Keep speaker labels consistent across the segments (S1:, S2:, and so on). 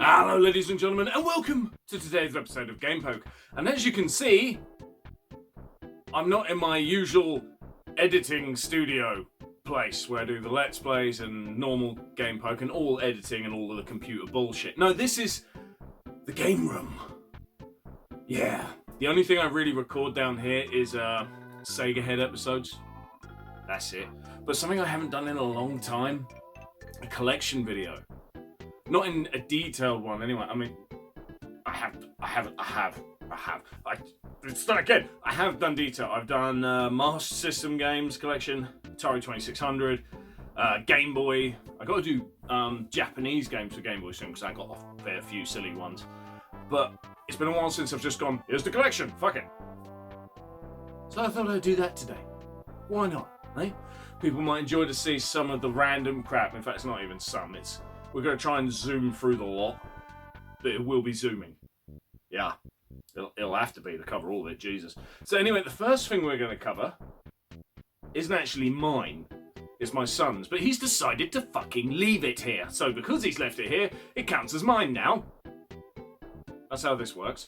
S1: Hello ladies and gentlemen, and welcome to today's episode of Game Poke. And as you can see, I'm not in my usual editing studio place where I do the Let's Plays and normal Game Poke and all editing and all of the computer bullshit. No, this is the game room. Yeah, the only thing I really record down here is Sega Head episodes. That's it. But something I haven't done in a long time, a collection video. Not in a detailed one, anyway. I mean, I have done detail. I've done Master System games collection, Atari 2600, Game Boy. I got to do Japanese games for Game Boy soon because I got a fair few silly ones. But it's been a while since I've just gone, here's the collection, fuck it. So I thought I'd do that today. Why not, eh? People might enjoy to see some of the random crap. In fact, it's not even some, we're going to try and zoom through the lot, but it will be zooming. Yeah, it'll have to be to cover all of it, Jesus. So anyway, the first thing we're going to cover isn't actually mine. It's my son's, but he's decided to fucking leave it here. So because he's left it here, it counts as mine now. That's how this works.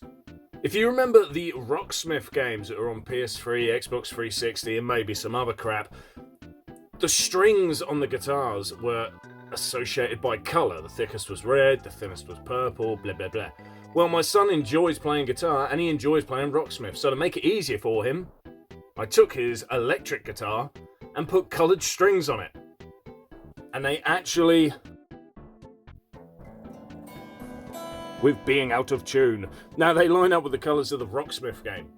S1: If you remember the Rocksmith games that were on PS3, Xbox 360, and maybe some other crap, the strings on the guitars were associated by colour. The thickest was red, the thinnest was purple, blah blah blah. Well, my son enjoys playing guitar and he enjoys playing Rocksmith, so to make it easier for him, I took his electric guitar and put coloured strings on it. And they actually... with being out of tune. Now they line up with the colours of the Rocksmith game.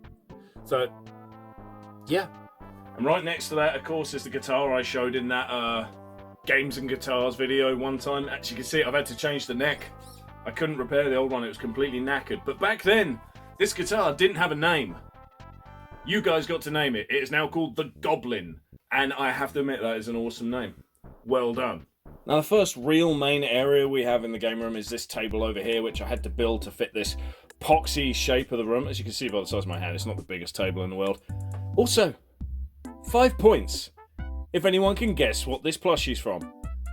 S1: So, yeah. And right next to that, of course, is the guitar I showed in that Games and Guitars video one time. As you can see, I've had to change the neck. I couldn't repair the old one, it was completely knackered. But back then, this guitar didn't have a name. You guys got to name it. It is now called the Goblin. And I have to admit, that is an awesome name. Well done. Now the first real main area we have in the game room is this table over here, which I had to build to fit this poxy shape of the room. As you can see by the size of my hand, it's not the biggest table in the world. Also, 5 points. If anyone can guess what this plushie's from.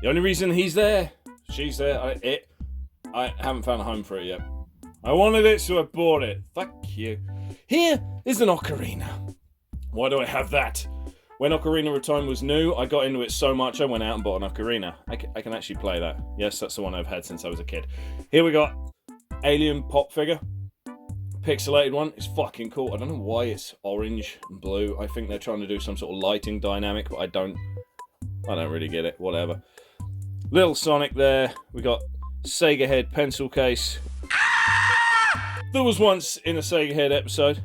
S1: The only reason he's there, she's there, I haven't found a home for it yet. I wanted it, so I bought it. Fuck you. Here is an ocarina. Why do I have that? When Ocarina of Time was new, I got into it so much I went out and bought an ocarina. I can actually play that. Yes, that's the one I've had since I was a kid. Here we got Alien Pop figure. Pixelated one. It's fucking cool. I don't know why it's orange and blue. I think they're trying to do some sort of lighting dynamic, but I don't really get it. Whatever. Little Sonic there. We got Sega Head pencil case. There was once in a Sega Head episode.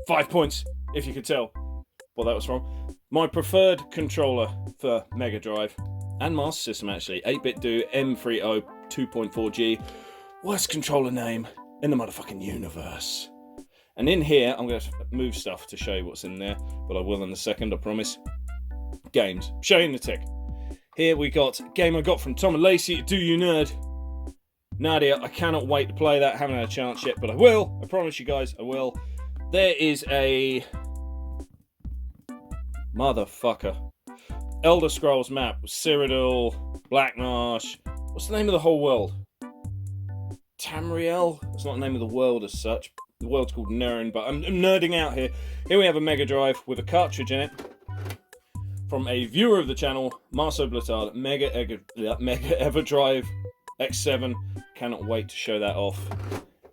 S1: 5 points, if you could tell what that was from. My preferred controller for Mega Drive and Master System, actually. 8-bit do M30 2.4G. Worst controller name in the motherfucking universe. And in here, I'm going to move stuff to show you what's in there, but I will in a second, I promise. Games. Show you in the tick. Here we got a game I got from Tom and Lacey, Do You Nerd? Nadia, I cannot wait to play that. Haven't had a chance yet, but I will. I promise you guys, I will. There is a... motherfucker. Elder Scrolls map with Cyrodiil, Black Marsh. What's the name of the whole world? Tamriel? That's not the name of the world as such. The world's called Nern, but I'm nerding out here. Here we have a Mega Drive with a cartridge in it. From a viewer of the channel, Marceau Blatard, Mega Everdrive X7. Cannot wait to show that off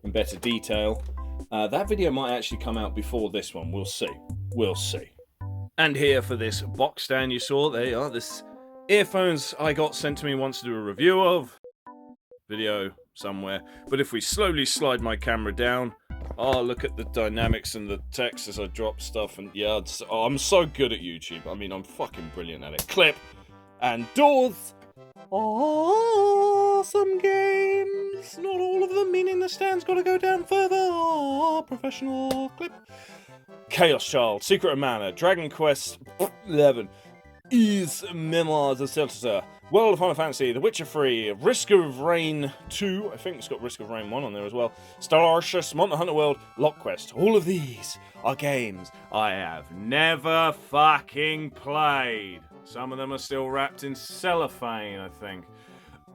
S1: in better detail. That video might actually come out before this one. We'll see. We'll see. And here for this box stand you saw, there you are. This earphones I got sent to me once to do a review of. Video somewhere. But if we slowly slide my camera down, oh, look at the dynamics and the text as I drop stuff. And yeah, I'm so good at YouTube. I mean, I'm fucking brilliant at it. Clip and doors. Awesome games. Not all of them, meaning the stand's got to go down further. Professional clip. Chaos Child, Secret of Mana, Dragon Quest 11, Ys Memoirs, etc. World of Final Fantasy, The Witcher 3, Risk of Rain 2, I think it's got Risk of Rain 1 on there as well, Star Arceus, Monster Hunter World, Lock Quest. All of these are games I have never fucking played. Some of them are still wrapped in cellophane, I think.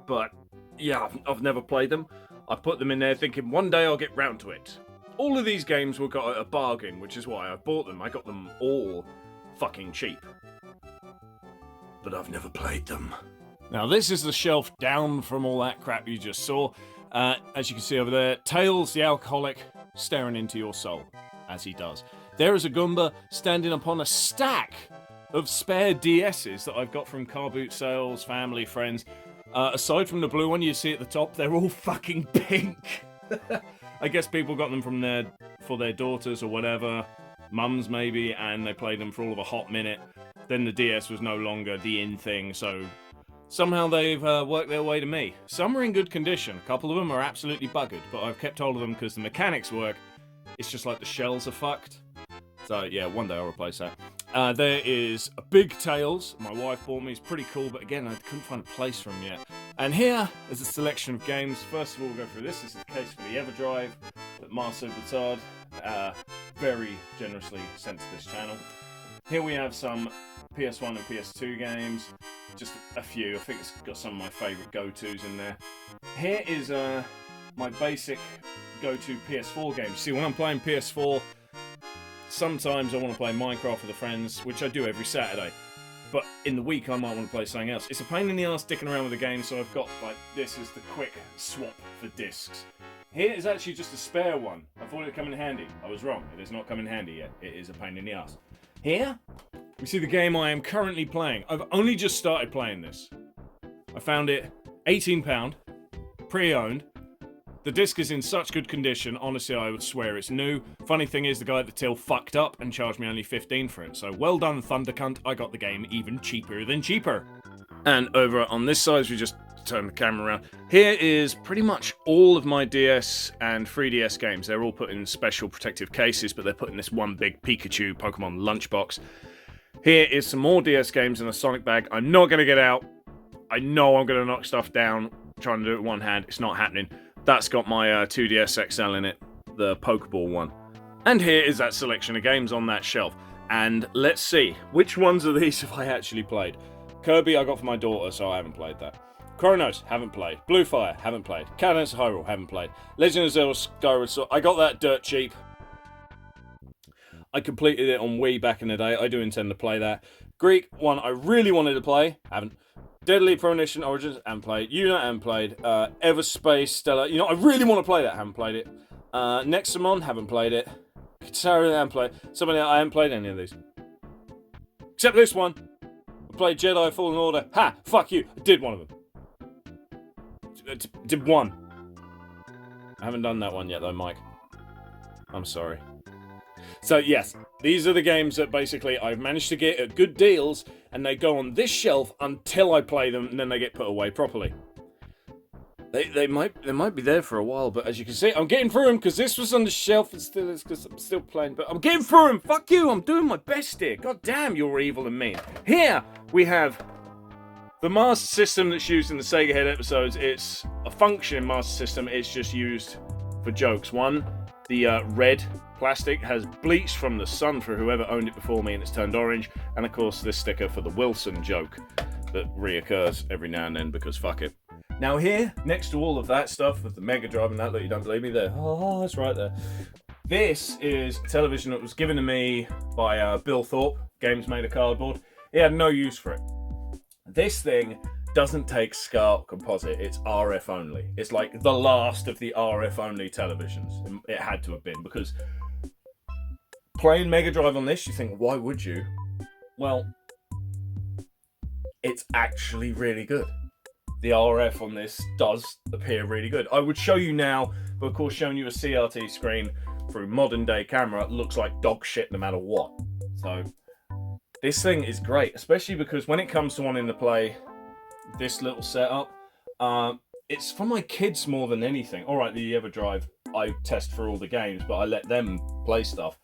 S1: But yeah, I've never played them. I put them in there thinking one day I'll get round to it. All of these games were got at a bargain, which is why I bought them. I got them all fucking cheap. But I've never played them. Now this is the shelf down from all that crap you just saw. As you can see over there, Tails the alcoholic staring into your soul, as he does. There is a Goomba standing upon a stack of spare DS's that I've got from car boot sales, family, friends. Aside from the blue one you see at the top, they're all fucking pink. I guess people got them from for their daughters or whatever, mums maybe, and they played them for all of a hot minute. Then the DS was no longer the in thing, so somehow they've worked their way to me. Some are in good condition, a couple of them are absolutely buggered, but I've kept hold of them because the mechanics work. It's just like the shells are fucked. So yeah, one day I'll replace that. There is a big Tails, my wife bought me. It's pretty cool, but again, I couldn't find a place for him yet. And here is a selection of games. First of all, we'll go through this. This is the case for the EverDrive that Marcel Butard very generously sent to this channel. Here we have some PS1 and PS2 games. Just a few. I think it's got some of my favourite go-tos in there. Here is my basic go-to PS4 games. See, when I'm playing PS4, sometimes I want to play Minecraft with the friends, which I do every Saturday. But in the week, I might want to play something else. It's a pain in the ass dicking around with the game, so I've got, like, this is the quick swap for discs. Here is actually just a spare one. I thought it would come in handy. I was wrong. It has not come in handy yet. It is a pain in the ass. Here, we see the game I am currently playing. I've only just started playing this. I found it £18, pre-owned. The disc is in such good condition, honestly I would swear it's new. Funny thing is, the guy at the till fucked up and charged me only $15 for it. So well done, Thundercunt, I got the game even cheaper than cheaper. And over on this side, we just turn the camera around. Here is pretty much all of my DS and 3DS games. They're all put in special protective cases, but they're put in this one big Pikachu Pokemon lunchbox. Here is some more DS games in a Sonic bag. I'm not going to get out. I know I'm going to knock stuff down, trying to do it with one hand. It's not happening. That's got my 2DS XL in it, the Pokeball one. And here is that selection of games on that shelf. And let's see, which ones of these have I actually played? Kirby I got for my daughter, so I haven't played that. Chronos, haven't played. Blue Fire, haven't played. Cadence of Hyrule, haven't played. Legend of Zelda Skyward Sword, I got that dirt cheap. I completed it on Wii back in the day. I do intend to play that. Greek, one I really wanted to play, haven't. Deadly Premonition Origins, haven't played. Unit, haven't played. Everspace, Stellar, I really want to play that, haven't played it. Nexamon, haven't played it. Katara, haven't played. Somebody I haven't played any of these. Except this one. I played Jedi Fallen Order. Ha! Fuck you! I did one of them. Did one. I haven't done that one yet though, Mike. I'm sorry. So yes, these are the games that basically I've managed to get at good deals, and they go on this shelf until I play them, and then they get put away properly. They might be there for a while, but as you can see, I'm getting through them because this was on the shelf and still is because I'm still playing. But I'm getting through them. Fuck you! I'm doing my best here. God damn, you're evil and mean. Here we have the Master System that's used in the Sega Head episodes. It's a functioning Master System. It's just used for jokes. One, the red plastic has bleached from the sun for whoever owned it before me, and it's turned orange. And of course, this sticker for the Wilson joke that reoccurs every now and then because fuck it. Now here, next to all of that stuff with the Mega Drive and that, look, you don't believe me there. Oh, that's right there. This is television that was given to me by Bill Thorpe, Games Made of Cardboard. He had no use for it. This thing doesn't take SCART composite, it's RF only. It's like the last of the RF only televisions. It had to have been, because playing Mega Drive on this, you think, why would you? Well, it's actually really good. The RF on this does appear really good. I would show you now, but of course showing you a CRT screen through modern day camera looks like dog shit no matter what. So this thing is great, especially because when it comes to wanting to play this little setup, it's for my kids more than anything. Alright, the EverDrive, I test for all the games, but I let them play stuff.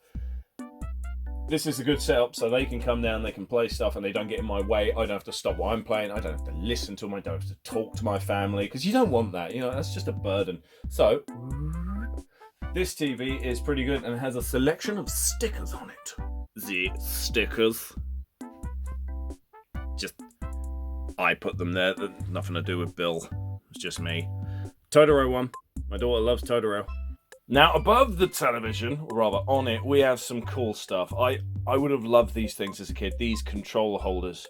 S1: This is a good setup so they can come down, they can play stuff, and they don't get in my way. I don't have to stop what I'm playing. I don't have to listen to them. I don't have to talk to my family, because you don't want that. That's just a burden. So, this TV is pretty good and has a selection of stickers on it. The stickers. Just, I put them there. Nothing to do with Bill. It's just me. Totoro one. My daughter loves Totoro. Now, above the television, or rather on it, we have some cool stuff. I would have loved these things as a kid. These controller holders.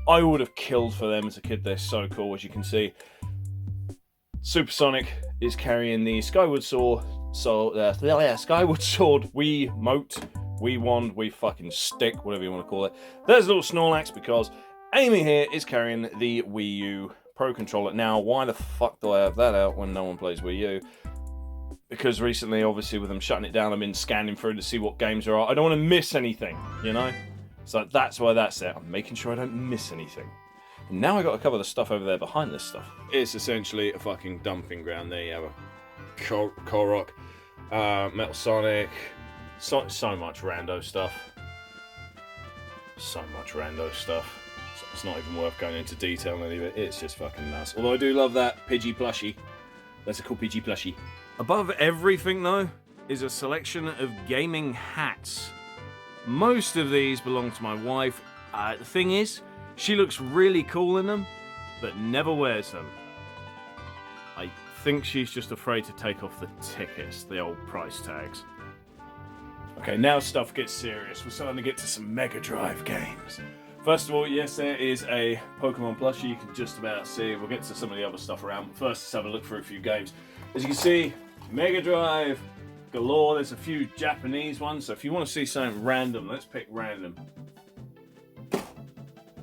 S1: I would have killed for them as a kid. They're so cool, as you can see. Supersonic is carrying the Skyward Sword Wii Mote, Wii Wand, Wii fucking Stick, whatever you want to call it. There's a little Snorlax because Amy here is carrying the Wii U Pro Controller. Now, why the fuck do I have that out when no one plays Wii U? Because recently, obviously, with them shutting it down, I've been scanning through to see what games there are. I don't want to miss anything, you know? So that's why that's there. I'm making sure I don't miss anything. And now I got to cover the stuff over there behind this stuff. It's essentially a fucking dumping ground. There you have a Korok, Metal Sonic, so much rando stuff. So much rando stuff. It's not even worth going into detail on any of it. It's just fucking nuts. Although I do love that Pidgey plushie. That's a cool Pidgey plushie. Above everything, though, is a selection of gaming hats. Most of these belong to my wife. The thing is, she looks really cool in them, but never wears them. I think she's just afraid to take off the tickets, the old price tags. Okay, now stuff gets serious. We're starting to get to some Mega Drive games. First of all, yes, there is a Pokemon plushie. You can just about see. We'll get to some of the other stuff around. But first, let's have a look through a few games. As you can see, Mega Drive galore. There's a few Japanese ones. So if you want to see something random, let's pick random.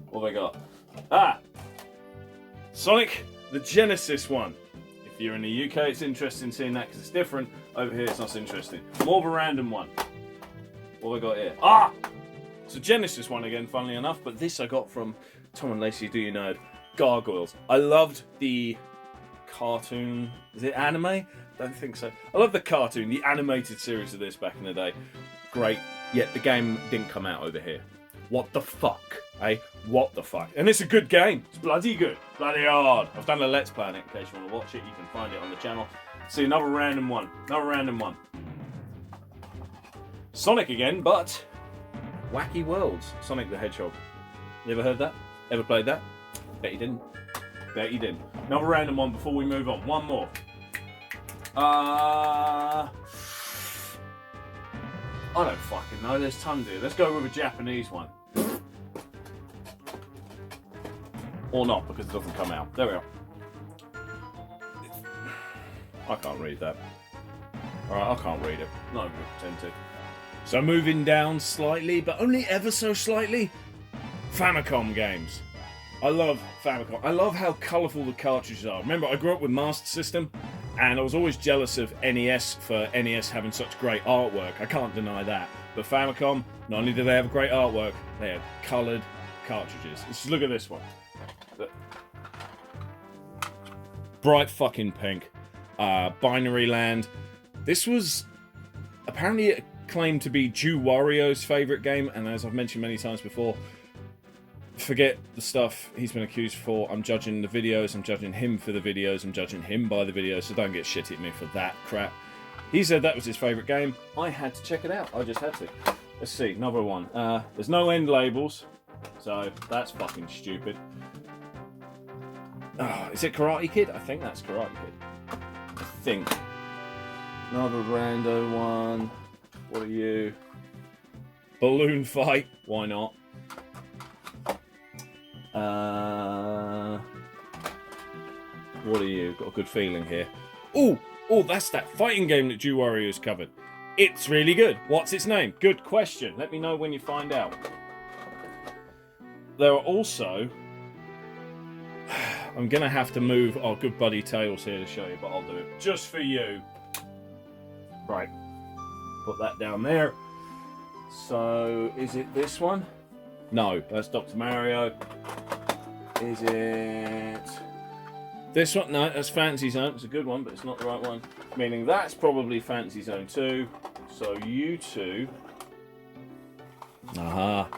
S1: What have I got? Sonic the Genesis one. If you're in the UK, it's interesting seeing that because it's different. Over here, it's not so interesting. More of a random one. What have I got here? It's a Genesis one again, funnily enough, but this I got from Tom and Lacey Do You Know Gargoyles. I loved the cartoon. Is it anime? Don't think so. I love the cartoon, the animated series of this back in the day. Great. Yet the game didn't come out over here. What the fuck? Eh? What the fuck? And it's a good game. It's bloody good. Bloody hard. I've done a Let's Play on it in case you want to watch it. You can find it on the channel. See, another random one. Another random one. Sonic again, but Wacky Worlds. Sonic the Hedgehog. You ever heard that? Ever played that? Bet you didn't. Bet you didn't. Another random one before we move on. One more. I don't fucking know. There's tons here. Let's go with a Japanese one. Or not, because it doesn't come out. There we are. I can't read that. Alright, I can't read it. Not even pretend to. So moving down slightly, but only ever so slightly, Famicom games. I love Famicom. I love how colourful the cartridges are. Remember, I grew up with Master System, and I was always jealous of NES for NES having such great artwork. I can't deny that. But Famicom, not only do they have great artwork, they have coloured cartridges. Let's look at this one. Bright fucking pink. Binary Land. This was apparently claimed to be Jew Wario's favourite game, and as I've mentioned many times before, forget the stuff he's been accused for. I'm judging the videos, I'm judging him for the videos, I'm judging him by the videos, so don't get shit at me for that crap. He said that was his favourite game. I had to check it out. I just had to. Let's see, another one. There's no end labels, so that's fucking stupid. Is it Karate Kid? I think that's Karate Kid. I think. Another rando one. What are you? Balloon Fight. Why not? What are you? Got a good feeling here. Oh, that's that fighting game that Jew Warriors covered. It's really good. What's its name? Good question. Let me know when you find out. There are also... I'm going to have to move our good buddy Tails here to show you, but I'll do it just for you. Right. Put that down there. So, is it this one? No, that's Dr. Mario. Is it this one? No, that's Fantasy Zone. It's a good one, but it's not the right one. Meaning that's probably Fantasy Zone 2. So you two... Aha.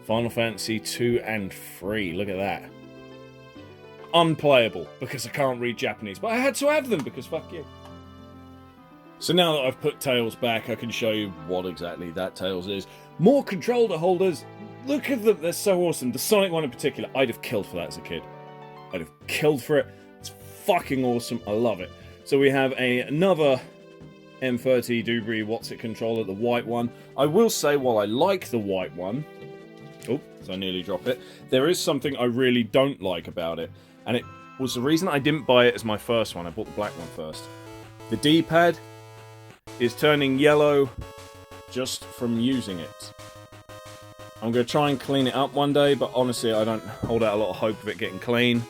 S1: Final Fantasy 2 and 3. Look at that. Unplayable, because I can't read Japanese. But I had to have them, because fuck you. So now that I've put Tails back, I can show you what exactly that Tails is. More controller holders. Look at them, they're so awesome. The Sonic one in particular, I'd have killed for that as a kid. I'd have killed for it. It's fucking awesome. I love it. So we have another M30 Dubry What's It controller, the white one. I will say, while I like the white one, oh, so I nearly dropped it, there is something I really don't like about it, and it was the reason I didn't buy it as my first one. I bought the black one first. The D-pad is turning yellow just from using it. I'm going to try and clean it up one day, but honestly, I don't hold out a lot of hope of it getting clean.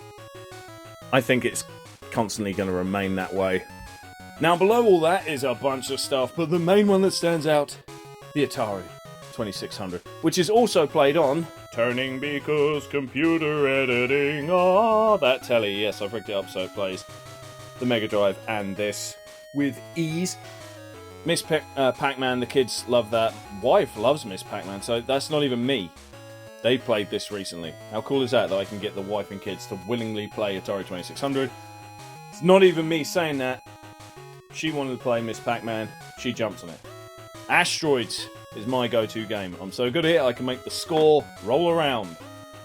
S1: I think it's constantly going to remain that way. Now, below all that is a bunch of stuff, but the main one that stands out, the Atari 2600, which is also played on Turning Because Computer Editing. Ah, that telly. Yes, I've rigged it up so it plays the Mega Drive and this with ease. Miss Pac-Man, the kids love that. Wife loves Miss Pac-Man, so that's not even me. They played this recently. How cool is that I can get the wife and kids to willingly play Atari 2600? It's not even me saying that. She wanted to play Miss Pac-Man. She jumped on it. Asteroids is my go-to game. I'm so good at it, I can make the score roll around.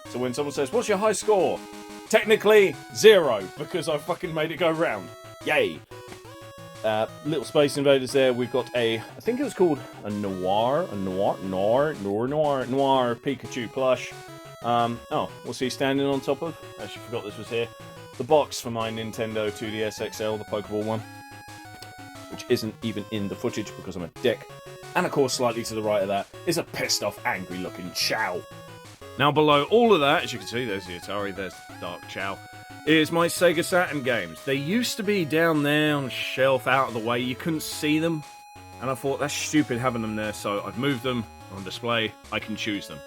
S1: So when someone says, what's your high score? Technically, 0, because I fucking made it go round. Yay. Little Space Invaders there. We've got I think it was called a Noir Pikachu plush. Oh, what's he standing on top of? Actually forgot this was here. The box for my Nintendo 2DS XL, the Pokeball one, which isn't even in the footage because I'm a dick. And of course, slightly to the right of that is a pissed off, angry looking Chow. Now below all of that, as you can see, there's the Atari, there's Dark Chow, is my Sega Saturn games. They used to be down there on a shelf out of the way, you couldn't see them, and I thought that's stupid having them there, so I've moved them on display. I can choose them.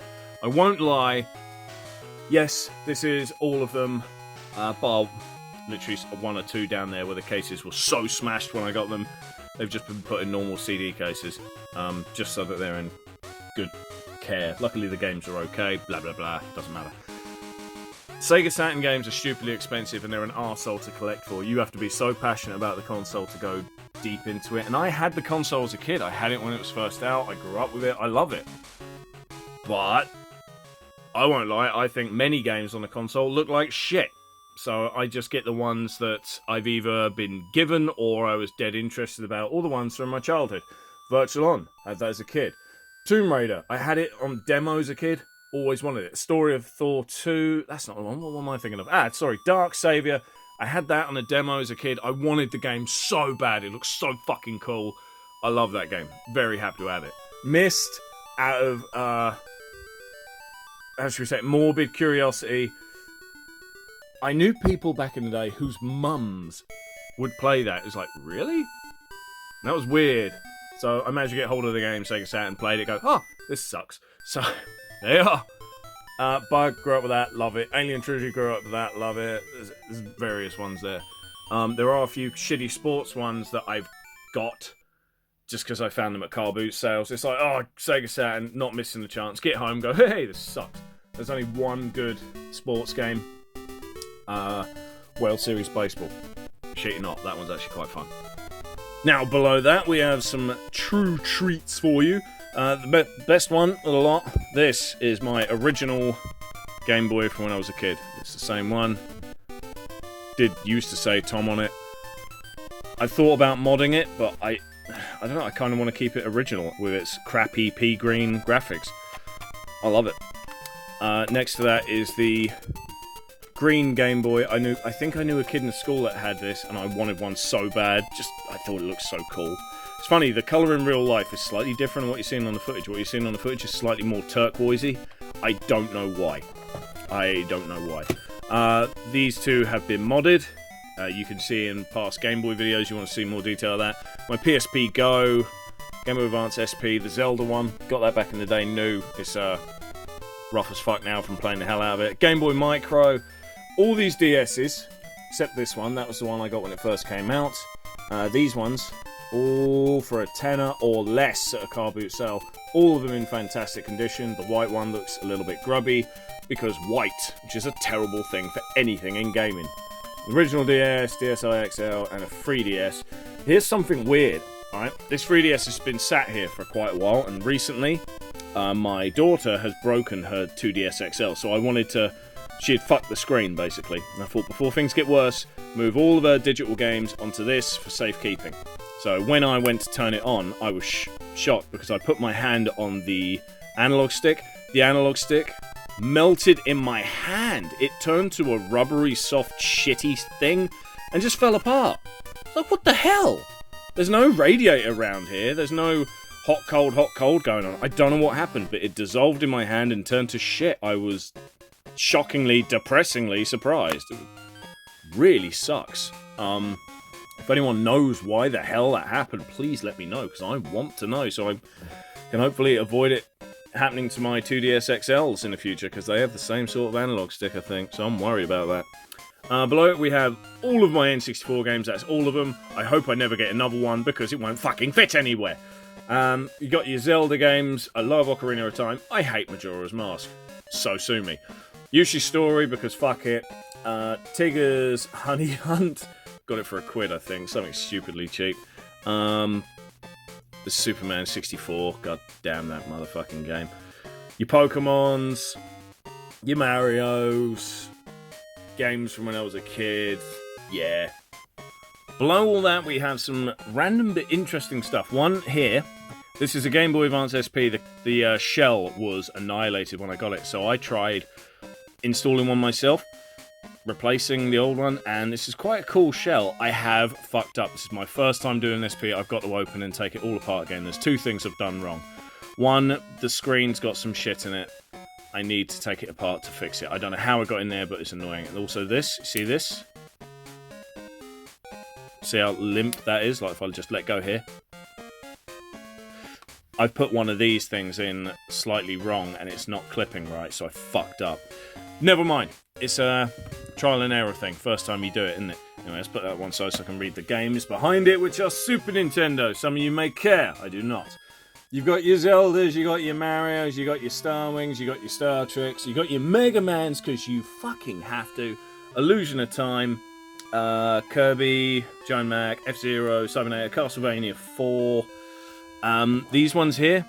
S1: I won't lie, yes, this is all of them, bar literally 1 or 2 down there where the cases were so smashed when I got them. They've just been put in normal CD cases, just so that they're in good care. Luckily the games are okay, blah blah blah, doesn't matter. Sega Saturn games are stupidly expensive and they're an arsehole to collect for. You have to be so passionate about the console to go deep into it. And I had the console as a kid. I had it when it was first out. I grew up with it. I love it. But I won't lie, I think many games on the console look like shit. So I just get the ones that I've either been given or I was dead interested about, or the ones from my childhood. Virtual On, I had that as a kid. Tomb Raider, I had it on demo as a kid. Always wanted it. Story of Thor 2. That's not the one. What am I thinking of? Sorry. Dark Savior. I had that on a demo as a kid. I wanted the game so bad. It looks so fucking cool. I love that game. Very happy to have it. Myst, out of, how should we say it? Morbid curiosity. I knew people back in the day whose mums would play that. It was like, really? That was weird. So I managed to get hold of the game, Sega Saturn, played it, go, oh, this sucks. So... there you are. Bug, grew up with that, love it. Alien Trilogy, grew up with that, love it. There's various ones there. There are a few shitty sports ones that I've got just because I found them at car boot sales. It's like, oh, Sega Saturn, not missing the chance. Get home, go, hey, this sucks. There's only one good sports game. World Series Baseball. Shit you not, that one's actually quite fun. Now, below that, we have some true treats for you. The best one of the lot, this is my original Game Boy from when I was a kid. It's the same one. Used to say Tom on it. I thought about modding it, but I don't know, I kind of want to keep it original with its crappy pea green graphics. I love it. Next to that is the green Game Boy. I think I knew a kid in school that had this, and I wanted one so bad. I thought it looked so cool. It's funny, the colour in real life is slightly different than what you're seeing on the footage. What you're seeing on the footage is slightly more turquoisey. I don't know why. These two have been modded. You can see in past Game Boy videos, you want to see more detail of that. My PSP Go, Game Boy Advance SP, the Zelda one. Got that back in the day, new. It's rough as fuck now from playing the hell out of it. Game Boy Micro. All these DS's, except this one. That was the one I got when it first came out. These ones... all for a tenner or less at a car boot sale. All of them in fantastic condition. The white one looks a little bit grubby because white, which is a terrible thing for anything in gaming. The original DS, DSi XL, and a 3DS. Here's something weird, alright? This 3DS has been sat here for quite a while, and recently my daughter has broken her 2DS XL, so I wanted to she had fucked the screen, basically. And I thought, before things get worse, move all of her digital games onto this for safekeeping. So when I went to turn it on, I was shocked because I put my hand on the analog stick. The analog stick melted in my hand. It turned to a rubbery, soft, shitty thing and just fell apart. Like, what the hell? There's no radiator around here. There's no hot, cold going on. I don't know what happened, but it dissolved in my hand and turned to shit. I was shockingly, depressingly surprised. It really sucks. If anyone knows why the hell that happened, please let me know, because I want to know, so I can hopefully avoid it happening to my 2DS XLs in the future, because they have the same sort of analog stick, I think, so I'm worried about that. Below it we have all of my N64 games, that's all of them. I hope I never get another one, because it won't fucking fit anywhere. You got your Zelda games. I love Ocarina of Time. I hate Majora's Mask. So sue me. Yoshi's Story, because fuck it. Tigger's Honey Hunt. Got it for £1, I think. Something stupidly cheap. The Superman 64. God damn that motherfucking game. Your Pokemons. Your Marios. Games from when I was a kid. Yeah. Below all that, we have some random but interesting stuff. One here. This is a Game Boy Advance SP. The shell was annihilated when I got it, so I tried installing one myself, replacing the old one, and this is quite a cool shell. I have fucked up. This is my first time doing an SP. I've got to open and take it all apart again. There's two things I've done wrong. One, the screen's got some shit in it. I need to take it apart to fix it. I don't know how it got in there, but it's annoying. And also this, see this? See how limp that is? Like if I just let go here. I've put one of these things in slightly wrong and it's not clipping right, so I fucked up. Never mind. It's a trial and error thing. First time you do it, isn't it? Anyway, let's put that one side so I can read the games behind it, which are Super Nintendo. Some of you may care. I do not. You've got your Zeldas, you got your Marios, you got your Star Wings, you got your Star Treks, you got your Mega Mans, because you fucking have to. Illusion of Time, Kirby, Giant Mac, F-Zero, Cybernator, Castlevania 4. These ones here,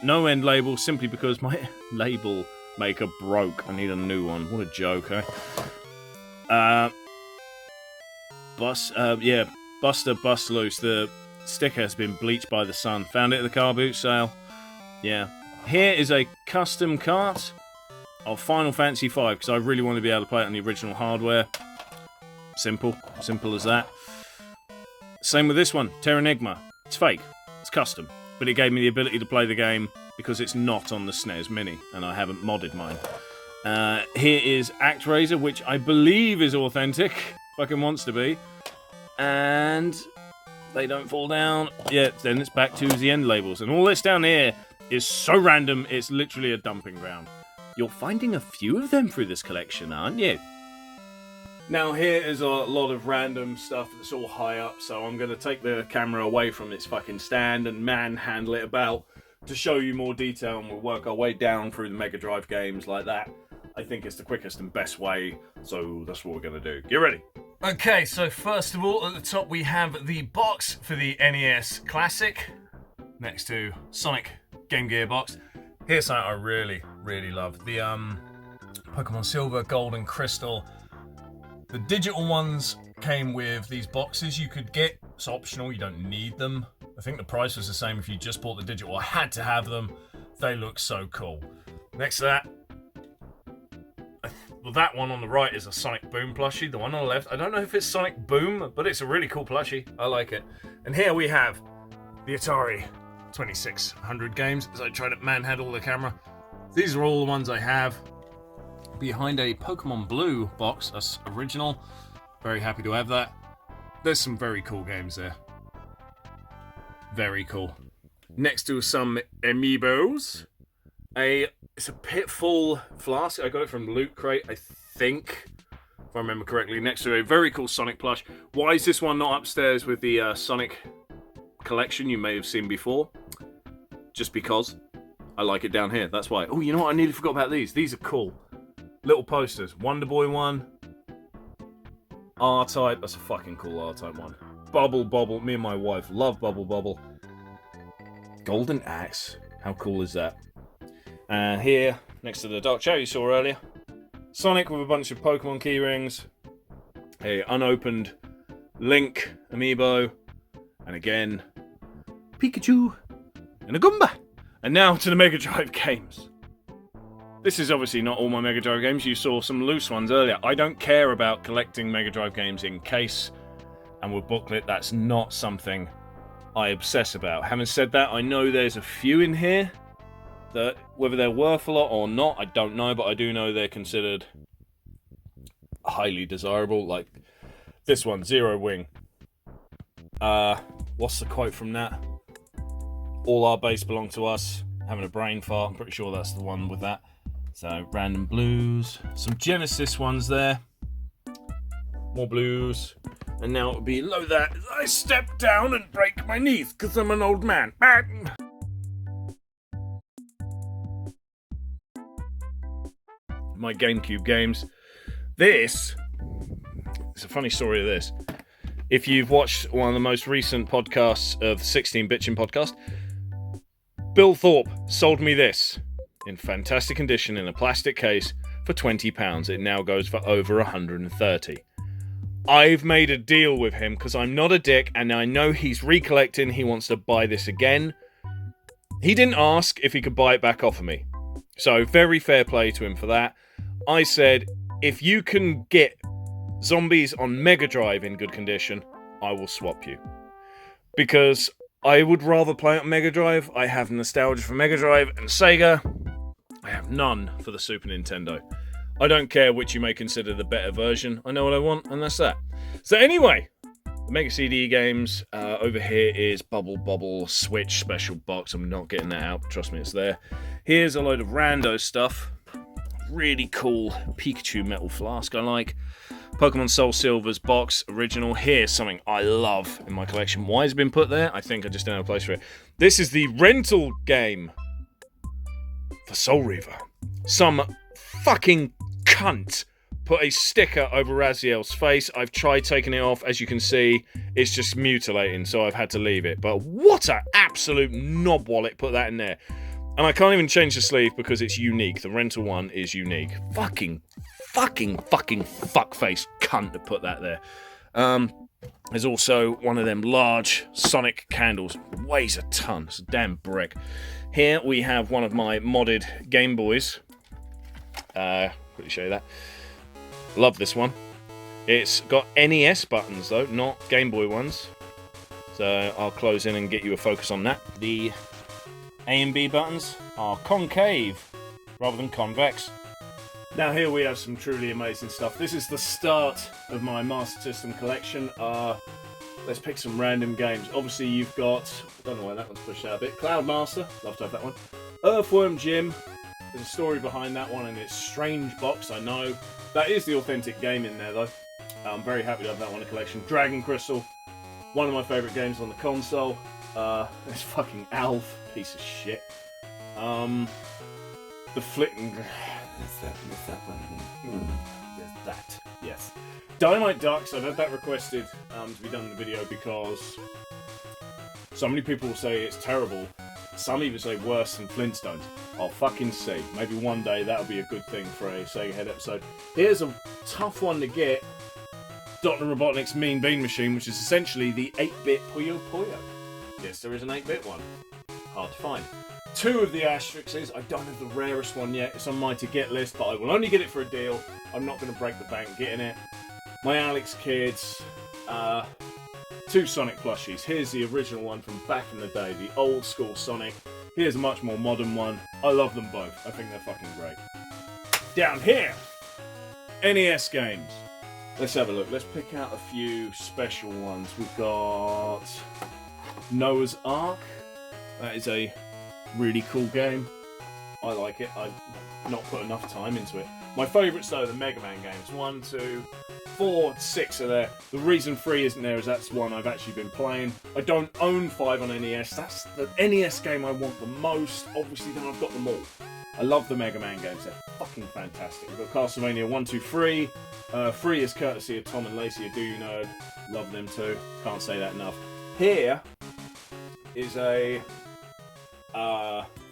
S1: no end label, simply because my label maker broke. I need a new one. What a joke, eh? Buster Bust Loose. The sticker has been bleached by the sun. Found it at the car boot sale. Yeah. Here is a custom cart of Final Fantasy V, because I really want to be able to play it on the original hardware. Simple as that. Same with this one, Terranigma. It's fake. It's custom, but it gave me the ability to play the game because it's not on the SNES Mini, and I haven't modded mine. Here is ActRaiser, which I believe is authentic. Fucking wants to be. And they don't fall down. Yeah, then it's back to the end labels. And all this down here is so random, it's literally a dumping ground. You're finding a few of them through this collection, aren't you? Now here is a lot of random stuff that's all high up, so I'm going to take the camera away from its fucking stand and manhandle it about to show you more detail, and we'll work our way down through the Mega Drive games like that. I think it's the quickest and best way, so that's what we're going to do. Get ready. Okay, so first of all, at the top we have the box for the NES Classic, next to Sonic Game Gear box. Here's something I really, really love. The Pokemon Silver, Gold and Crystal. The digital ones came with these boxes you could get. It's optional, you don't need them. I think the price was the same if you just bought the digital. I had to have them. They look so cool. Next to that, well, that one on the right is a Sonic Boom plushie. The one on the left, I don't know if it's Sonic Boom, but it's a really cool plushie. I like it. And here we have the Atari 2600 games, as I try to manhandle the camera. These are all the ones I have. Behind a Pokemon Blue box, that's original. Very happy to have that. There's some very cool games there. Very cool. Next to some amiibos. It's a Pitfall flask. I got it from Loot Crate, I think, if I remember correctly. Next to a very cool Sonic plush. Why is this one not upstairs with the Sonic collection you may have seen before? Just because I like it down here. That's why. Oh, you know what? I nearly forgot about these. These are cool. Little posters. Wonder Boy one. R-Type. That's a fucking cool R-Type one. Bubble Bobble. Me and my wife love Bubble Bobble. Golden Axe. How cool is that? And here, next to the Dark Shadow you saw earlier, Sonic with a bunch of Pokemon keyrings, a unopened Link amiibo, and again, Pikachu and a Goomba. And now to the Mega Drive games. This is obviously not all my Mega Drive games. You saw some loose ones earlier. I don't care about collecting Mega Drive games in case and with booklet. That's not something I obsess about. Having said that, I know there's a few in here that, whether they're worth a lot or not, I don't know, but I do know they're considered highly desirable. Like this one, Zero Wing. What's the quote from that? All our base belong to us. Having a brain fart. I'm pretty sure that's the one with that. So, Random Blues. Some Genesis ones there. More blues. And now it'll be below that as I step down and break my knees because I'm an old man. My GameCube games. This, it's a funny story of this. If you've watched one of the most recent podcasts of the 16 Bitchin' podcast, Bill Thorpe sold me this in fantastic condition in a plastic case for £20. It now goes for over 130. I've made a deal with him because I'm not a dick and I know he's recollecting. He wants to buy this again. He didn't ask if he could buy it back off of me. So very fair play to him for that. I said, if you can get Zombies on Mega Drive in good condition, I will swap you. Because I would rather play it on Mega Drive. I have nostalgia for Mega Drive and Sega. I have none for the Super Nintendo. I don't care which you may consider the better version. I know what I want, and that's that. So anyway, the Mega CD games. Over here is Bubble Bobble Switch Special Box. I'm not getting that out. Trust me, it's there. Here's a load of rando stuff. Really cool Pikachu Metal Flask I like. Pokemon Soul Silver's box original. Here's something I love in my collection. Why has it been put there? I think I just don't have a place for it. This is the rental game for Soul Reaver. Some fucking cunt put a sticker over Raziel's face. I've tried taking it off. As you can see, it's just mutilating, so I've had to leave it. But what an absolute knob wallet put that in there. And I can't even change the sleeve because it's unique. The rental one is unique. Fucking fuckface cunt to put that there. There's also one of them large Sonic candles. Weighs a ton. It's a damn brick. Here we have one of my modded Game Boys. Quickly show you that. Love this one. It's got NES buttons though, not Game Boy ones. So I'll close in and get you a focus on that. The A and B buttons are concave rather than convex. Now here we have some truly amazing stuff. This is the start of my Master System collection. Let's pick some random games. Obviously you've got, I don't know why that one's pushed out a bit, Cloud Master, love to have that one. Earthworm Jim, there's a story behind that one and it's strange box, I know. That is the authentic game in there though. I'm very happy to have that one in the collection. Dragon Crystal, one of my favourite games on the console. It's fucking Alf, piece of shit. The Flicking... There's that, yes. Dynamite Ducks, I've had that requested to be done in the video because so many people say it's terrible. Some even say worse than Flintstones. I'll fucking see. Maybe one day that'll be a good thing for a Sega Head episode. Here's a tough one to get. Dr. Robotnik's Mean Bean Machine, which is essentially the 8-bit Puyo Puyo. Yes, there is an 8-bit one. Hard to find. Two of the asterisks. I don't have the rarest one yet. It's on my to get list, but I will only get it for a deal. I'm not going to break the bank getting it. My Alex Kids. Two Sonic plushies. Here's the original one from back in the day, the old school Sonic. Here's a much more modern one. I love them both. I think they're fucking great. Down here, NES games. Let's have a look. Let's pick out a few special ones. We've got Noah's Ark. That is a really cool game. I like it. I've not put enough time into it. My favourites though, the Mega Man games. 1, 2, 4, 6 are there. The reason 3 isn't there is that's one I've actually been playing. I don't own 5 on NES. That's the NES game I want the most. Obviously then I've got them all. I love the Mega Man games. They're fucking fantastic. We've got Castlevania 1, 2, 3. 3 is courtesy of Tom and Lacey, a Do You Know. Love them too. Can't say that enough. Here is a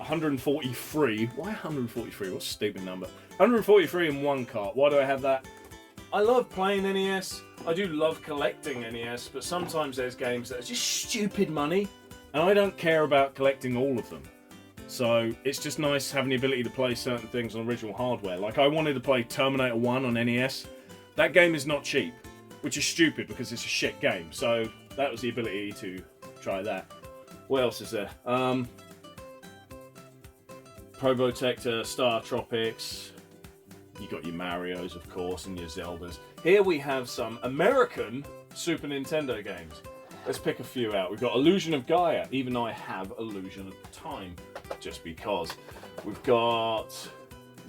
S1: 143. Why 143? What a stupid number. 143 in one cart. Why do I have that? I love playing NES. I do love collecting NES, but sometimes there's games that are just stupid money, and I don't care about collecting all of them. So it's just nice having the ability to play certain things on original hardware. Like I wanted to play Terminator 1 on NES. That game is not cheap, which is stupid because it's a shit game. So that was the ability to try that. What else is there? Probotector, Star Tropics. You got your Marios, of course, and your Zeldas. Here we have some American Super Nintendo games. Let's pick a few out. We've got Illusion of Gaia. Even though I have Illusion of Time, just because. We've got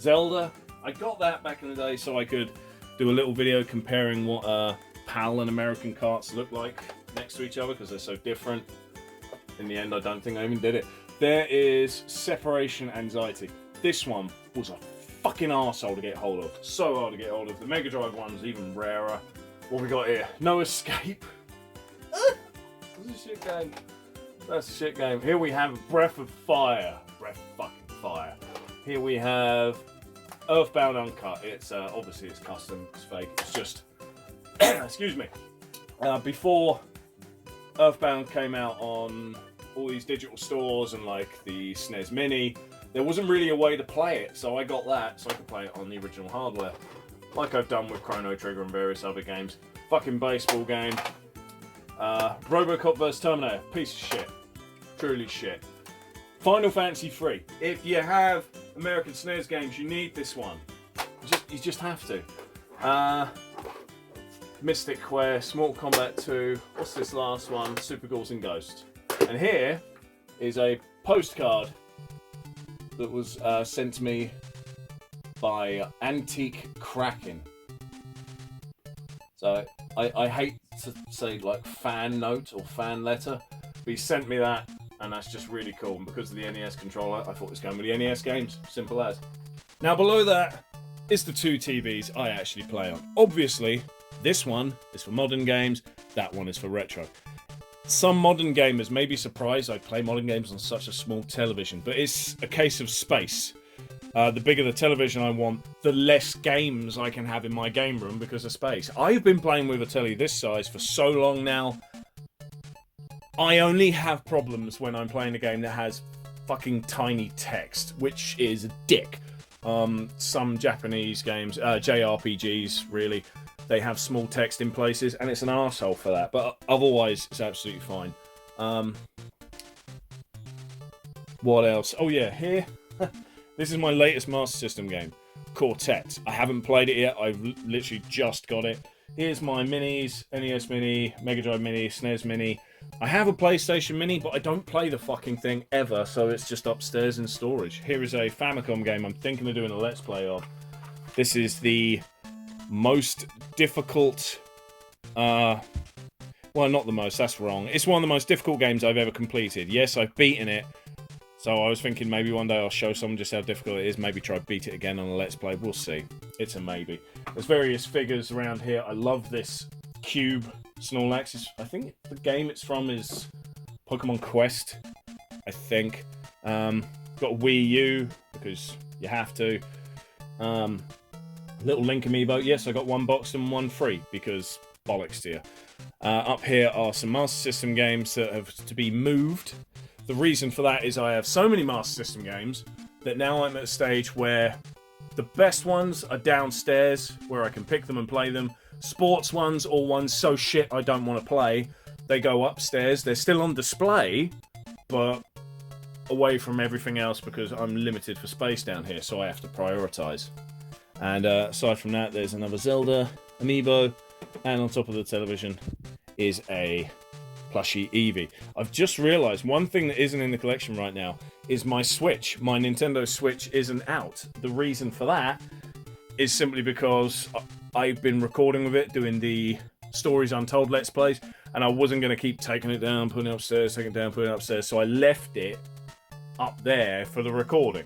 S1: Zelda. I got that back in the day so I could do a little video comparing what PAL and American carts look like next to each other because they're so different. In the end, I don't think I even did it. There is Separation Anxiety. This one was a fucking arsehole to get hold of. So hard to get hold of. The Mega Drive one's even rarer. What we got here? No Escape. That's a shit game. That's a shit game. Here we have Breath of Fire. Breath of fucking Fire. Here we have Earthbound Uncut. It's obviously it's custom. It's fake. It's just excuse me. Before Earthbound came out on all these digital stores and like the SNES Mini, there wasn't really a way to play it, so I got that so I could play it on the original hardware, like I've done with Chrono Trigger and various other games. Fucking baseball game. Robocop vs Terminator, piece of shit, truly shit. Final Fantasy 3. If you have American SNES games, you need this one. You just have to. Mystic Quest, Mortal Kombat 2. What's this last one? Super Ghouls and Ghosts. And here is a postcard that was sent to me by Antique Kraken. So I hate to say like fan note or fan letter, but he sent me that, and that's just really cool. And because of the NES controller, I thought it was going with the NES games. Simple as. Now below that is the two TVs I actually play on. Obviously, this one is for modern games, that one is for retro. Some modern gamers may be surprised I play modern games on such a small television, but it's a case of space. The bigger the television I want, the less games I can have in my game room because of space. I've been playing with a telly this size for so long now. I only have problems when I'm playing a game that has fucking tiny text, which is a dick. Some Japanese games, JRPGs really, they have small text in places, and it's an arsehole for that. But otherwise, it's absolutely fine. What else? Oh yeah, here. This is my latest Master System game, Quartet. I haven't played it yet. I've literally just got it. Here's my minis, NES Mini, Mega Drive Mini, SNES Mini. I have a PlayStation Mini, but I don't play the fucking thing ever, so it's just upstairs in storage. Here is a Famicom game I'm thinking of doing a Let's Play of. This is the most difficult... well, not the most, that's wrong. It's one of the most difficult games I've ever completed. Yes, I've beaten it. So I was thinking maybe one day I'll show someone just how difficult it is. Maybe try beat it again on a Let's Play. We'll see. It's a maybe. There's various figures around here. I love this cube Snorlax. I think the game it's from is Pokemon Quest, I think. Got a Wii U, because you have to. Little Link amiibo. Yes, I got one boxed and one free, because bollocks to you. Up here are some Master System games that have to be moved. The reason for that is I have so many Master System games that now I'm at a stage where the best ones are downstairs, where I can pick them and play them. Sports ones, or ones so shit I don't want to play, they go upstairs. They're still on display, but away from everything else because I'm limited for space down here, so I have to prioritise. And aside from that, there's another Zelda amiibo, and on top of the television is a plushie Eevee. I've just realised one thing that isn't in the collection right now is my Switch. My Nintendo Switch isn't out. The reason for that is simply because I've been recording with it, doing the Stories Untold Let's Plays, and I wasn't going to keep taking it down, putting it upstairs, taking it down, putting it upstairs, so I left it up there for the recording.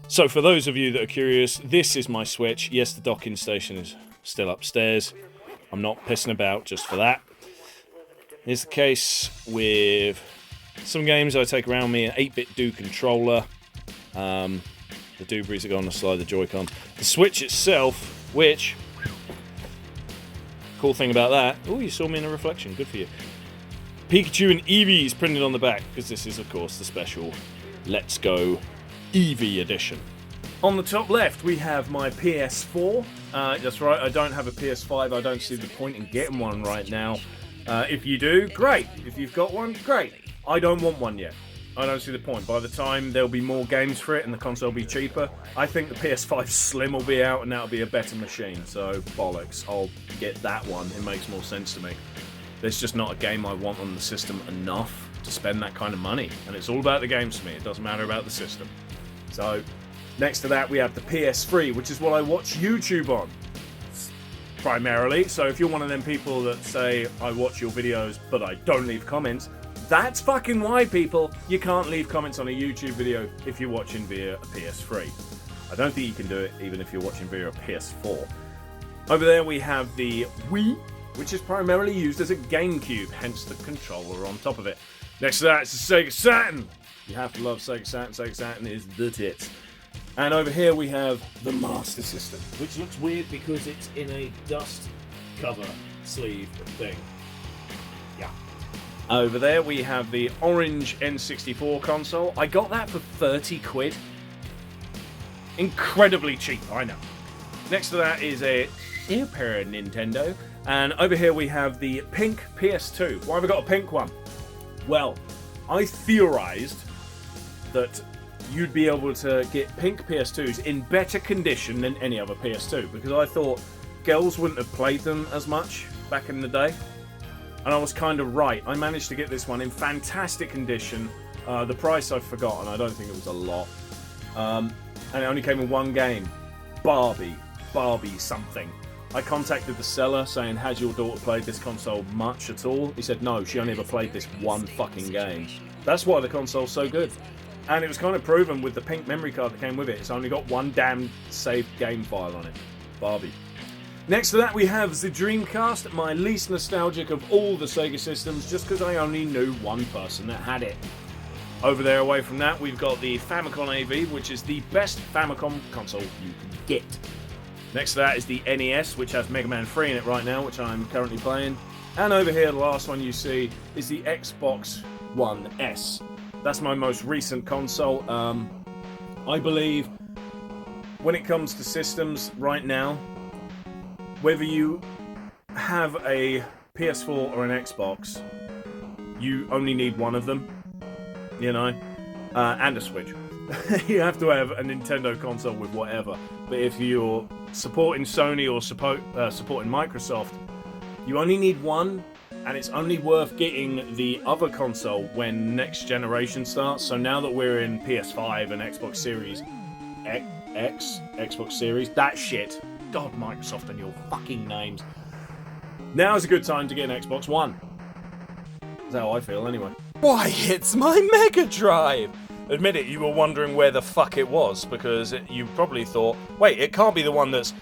S1: So for those of you that are curious, this is my Switch. Yes, the docking station is still upstairs. I'm not pissing about just for that. Here's the case with some games I take around me, an 8-bit Do controller, The dooblies that go on the slide, the Joy-Con. The Switch itself, which... Cool thing about that... Oh, you saw me in a reflection. Good for you. Pikachu and Eevee is printed on the back, because this is, of course, the special Let's Go Eevee edition. On the top left, we have my PS4. That's right, I don't have a PS5. I don't see the point in getting one right now. If you do, great. If you've got one, great. I don't want one yet. I don't see the point. By the time there'll be more games for it and the console will be cheaper, I think the PS5 Slim will be out and that'll be a better machine. So, bollocks. I'll get that one. It makes more sense to me. There's just not a game I want on the system enough to spend that kind of money. And it's all about the games for me. It doesn't matter about the system. So, next to that we have the PS3, which is what I watch YouTube on. Primarily. So if you're one of them people that say, I watch your videos, but I don't leave comments, that's fucking why, people. You can't leave comments on a YouTube video if you're watching via a PS3. I don't think you can do it even if you're watching via a PS4. Over there we have the Wii, which is primarily used as a GameCube, hence the controller on top of it. Next to that is the Sega Saturn. You have to love Sega Saturn. Sega Saturn is the tits. And over here we have the Master System, which looks weird because it's in a dust cover sleeve thing. Yeah. Over there we have the orange N64 console. I got that for 30 quid. Incredibly cheap, I know. Next to that is a Super Nintendo. And over here we have the pink PS2. Why have I got a pink one? Well, I theorized that you'd be able to get pink PS2s in better condition than any other PS2, because I thought girls wouldn't have played them as much back in the day. And I was kind of right. I managed to get this one in fantastic condition. The price I've forgotten. I don't think it was a lot. And it only came in one game. Barbie something. I contacted the seller saying, has your daughter played this console much at all? He said, no, she only ever played this one fucking game. That's why the console's so good. And it was kind of proven with the pink memory card that came with it. It's only got one damn saved game file on it. Barbie. Next to that we have the Dreamcast, my least nostalgic of all the Sega systems, just because I only knew one person that had it. Over there away from that we've got the Famicom AV, which is the best Famicom console you can get. Next to that is the NES, which has Mega Man 3 in it right now, which I'm currently playing. And over here the last one you see is the Xbox One S. That's my most recent console. I believe when it comes to systems right now, whether you have a PS4 or an Xbox, you only need one of them, you know, and a Switch. You have to have a Nintendo console with whatever. But if you're supporting Sony or supporting Microsoft, you only need one. And it's only worth getting the other console when next generation starts. So now that we're in PS5 and Xbox Series X, Xbox Series, that shit. God, Microsoft and your fucking names. Now is a good time to get an Xbox One. That's how I feel anyway. Why, it's my Mega Drive! Admit it, you were wondering where the fuck it was, because you probably thought, wait, it can't be the one that's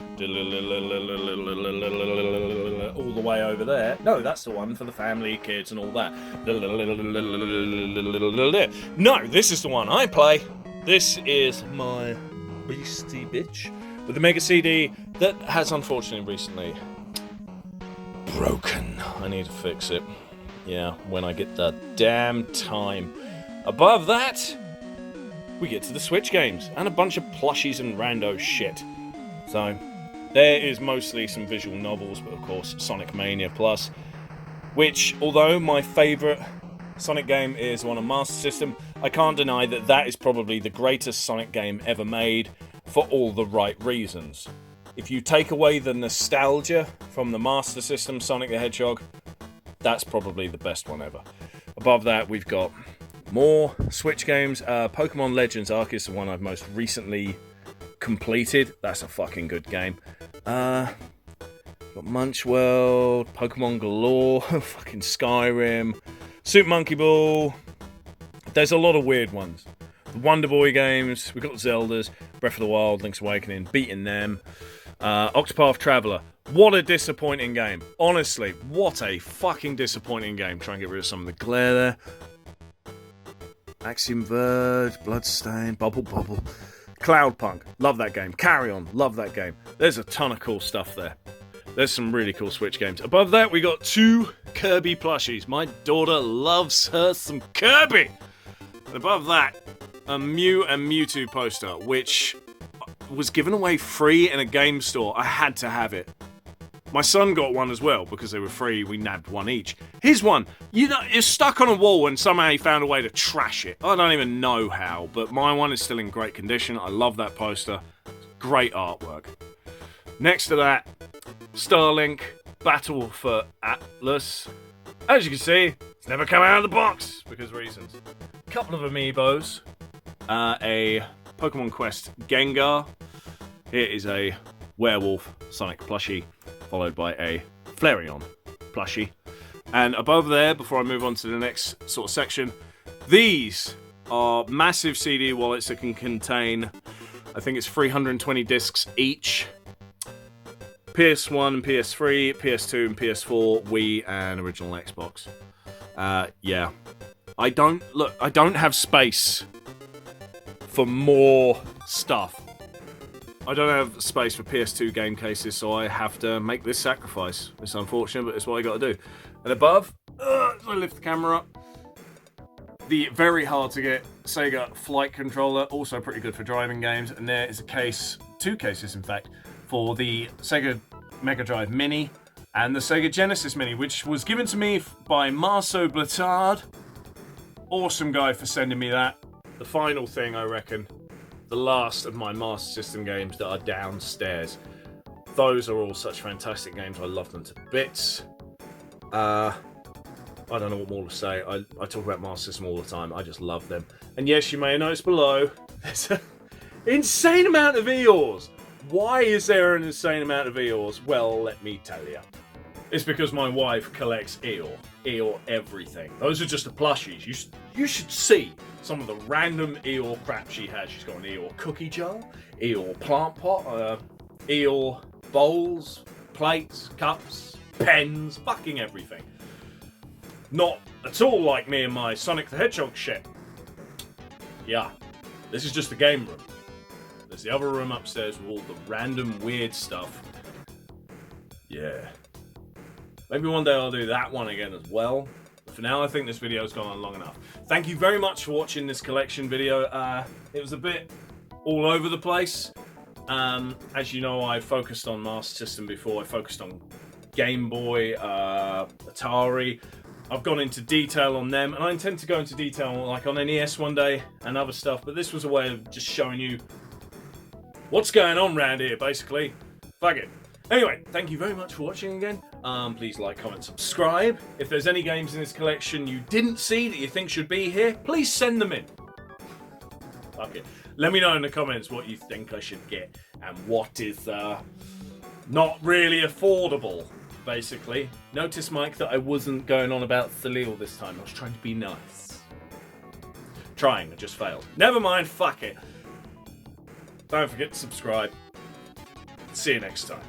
S1: all the way over there. No, that's the one for the family, kids, and all that. No, this is the one I play. This is my beastie bitch with the Mega CD that has unfortunately recently broken. I need to fix it. Yeah, when I get the damn time. Above that, we get to the Switch games, and a bunch of plushies and rando shit. So, there is mostly some visual novels, but of course Sonic Mania Plus, which, although my favourite Sonic game is one on Master System, I can't deny that that is probably the greatest Sonic game ever made, for all the right reasons. If you take away the nostalgia from the Master System Sonic the Hedgehog, that's probably the best one ever. Above that, we've got more Switch games. Pokemon Legends Arc is the one I've most recently completed. That's a fucking good game. Got Munch World, Pokemon Galore, fucking Skyrim, Super Monkey Ball. There's a lot of weird ones. The Wonder Boy games, we've got Zeldas, Breath of the Wild, Link's Awakening, beating them. Octopath Traveler. What a disappointing game. Honestly, what a fucking disappointing game. Try and get rid of some of the glare there. Axiom Verge, Bloodstain, Bubble Bobble, Cloudpunk, love that game. Carry On, love that game. There's a ton of cool stuff there. There's some really cool Switch games. Above that, we got 2 Kirby plushies. My daughter loves her some Kirby. And above that, a Mew and Mewtwo poster, which was given away free in a game store. I had to have it. My son got one as well, because they were free, we nabbed one each. His one, you know, is stuck on a wall and somehow he found a way to trash it. I don't even know how, but my one is still in great condition. I love that poster. Great artwork. Next to that, Starlink, Battle for Atlas. As you can see, it's never come out of the box, because reasons. A couple of amiibos. A Pokemon Quest Gengar. Here is a Werewolf Sonic plushie, followed by a Flareon plushie. And above there, before I move on to the next sort of section, these are massive CD wallets that can contain, I think it's 320 discs each. PS1 and PS3, PS2 and PS4, Wii and original Xbox. Yeah. I don't have space for more stuff. I don't have space for PS2 game cases, so I have to make this sacrifice. It's unfortunate, but it's what I got to do. And above, I lift the camera up. The very hard to get Sega Flight Controller, also pretty good for driving games. And there is a case, 2 cases in fact, for the Sega Mega Drive Mini and the Sega Genesis Mini, which was given to me by Marceau Blatard. Awesome guy for sending me that. The final thing, I reckon, the last of my Master System games that are downstairs. Those are all such fantastic games. I love them to bits. I don't know what more to say. I talk about Master System all the time. I just love them. And yes, you may have noticed below, there's an insane amount of Eeyores. Why is there an insane amount of Eeyores? Well, let me tell you. It's because my wife collects Eeyore. Eeyore everything. Those are just the plushies. You should see some of the random Eeyore crap she has. She's got an Eeyore cookie jar, Eeyore plant pot, Eeyore bowls, plates, cups, pens, fucking everything. Not at all like me and my Sonic the Hedgehog shit. Yeah, this is just the game room. There's the other room upstairs with all the random weird stuff. Yeah. Maybe one day I'll do that one again as well. But for now, I think this video's gone on long enough. Thank you very much for watching this collection video. It was a bit all over the place. As you know, I focused on Master System before. I focused on Game Boy, Atari. I've gone into detail on them, and I intend to go into detail like on NES one day and other stuff. But this was a way of just showing you what's going on around here, basically. Fuck it. Anyway, thank you very much for watching again. Please like, comment, subscribe. If there's any games in this collection you didn't see that you think should be here, please send them in. Fuck it. Let me know in the comments what you think I should get and what is not really affordable, basically. Notice, Mike, that I wasn't going on about Thalil this time. I was trying to be nice. Trying, I just failed. Never mind, fuck it. Don't forget to subscribe. See you next time.